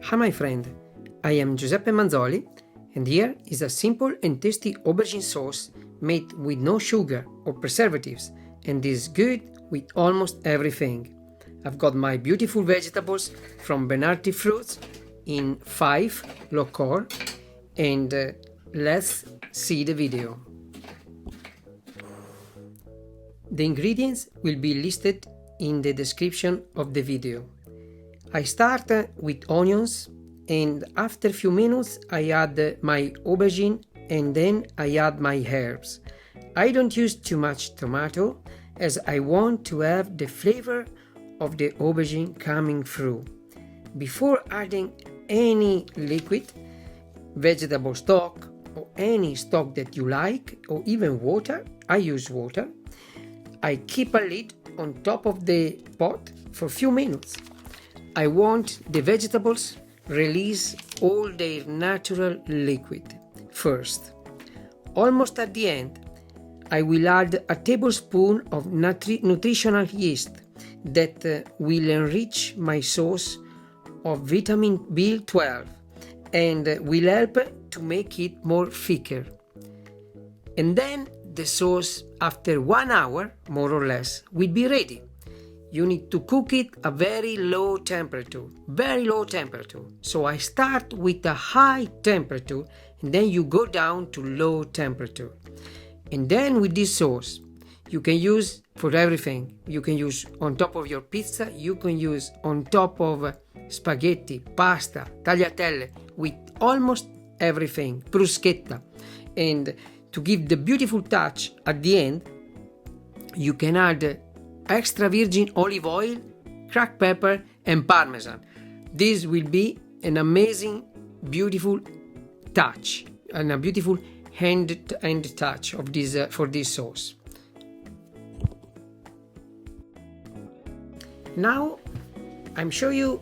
Hi my friend, I am Giuseppe Manzoli and here is a simple and tasty aubergine sauce made with no sugar or preservatives and is good with almost everything. I've got my beautiful vegetables from Bernardi Fruits in Fife, Lochore, and let's see the video. The ingredients will be listed in the description of the video. I start with onions and after a few minutes I add my aubergine and then I add my herbs. I don't use too much tomato as I want to have the flavor of the aubergine coming through. Before adding any liquid, vegetable stock or any stock that you like or even water, I use water. I keep a lid on top of the pot for a few minutes. I want the vegetables release all their natural liquid first. Almost at the end, I will add a tablespoon of nutritional yeast that will enrich my sauce of vitamin B12 and will help to make it more thicker. And then the sauce, after 1 hour, more or less, will be ready. You need to cook it at very low temperature. So I start with a high temperature and then you go down to low temperature. And then with this sauce, you can use for everything. You can use on top of your pizza, you can use on top of spaghetti, pasta, tagliatelle, with almost everything, bruschetta. And to give the beautiful touch at the end, you can add extra virgin olive oil, cracked pepper and parmesan. This will be an amazing, beautiful touch and a beautiful hand touch of this for this sauce. Now I'm show you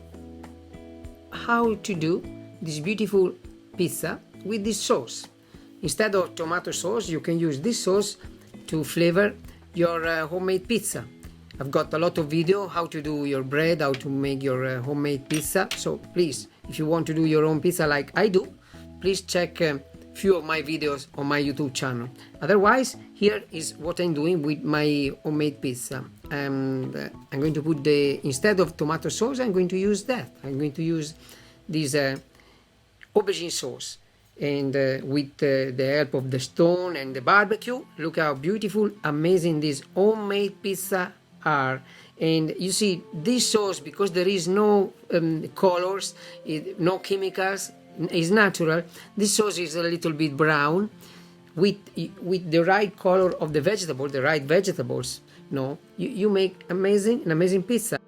how to do this beautiful pizza with this sauce. Instead of tomato sauce, you can use this sauce to flavor your homemade pizza. I've got a lot of video how to do your bread, how to make your homemade pizza. So please, if you want to do your own pizza like I do, please check a few of my videos on my YouTube channel. Otherwise, here is what I'm doing with my homemade pizza. And I'm going to put instead of tomato sauce, I'm going to use that. I'm going to use this aubergine sauce. And with the help of the stone and the barbecue, look how beautiful, amazing this homemade pizza are. And you see this sauce, because there is no colors, no chemicals, is natural. This sauce is a little bit brown with the right color of the vegetable, the right vegetables. No, you make an amazing pizza.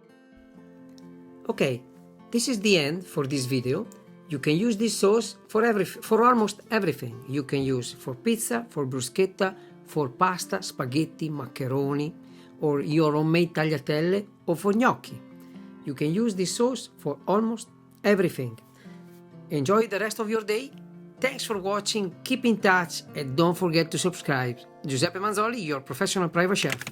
Okay, this is the end for this video. You can use this sauce for almost everything. You can use for pizza, for bruschetta, for pasta, spaghetti, macaroni, or your homemade tagliatelle, or for gnocchi. You can use this sauce for almost everything. Enjoy the rest of your day. Thanks for watching, keep in touch, and don't forget to subscribe. Giuseppe Manzoli, your professional private chef.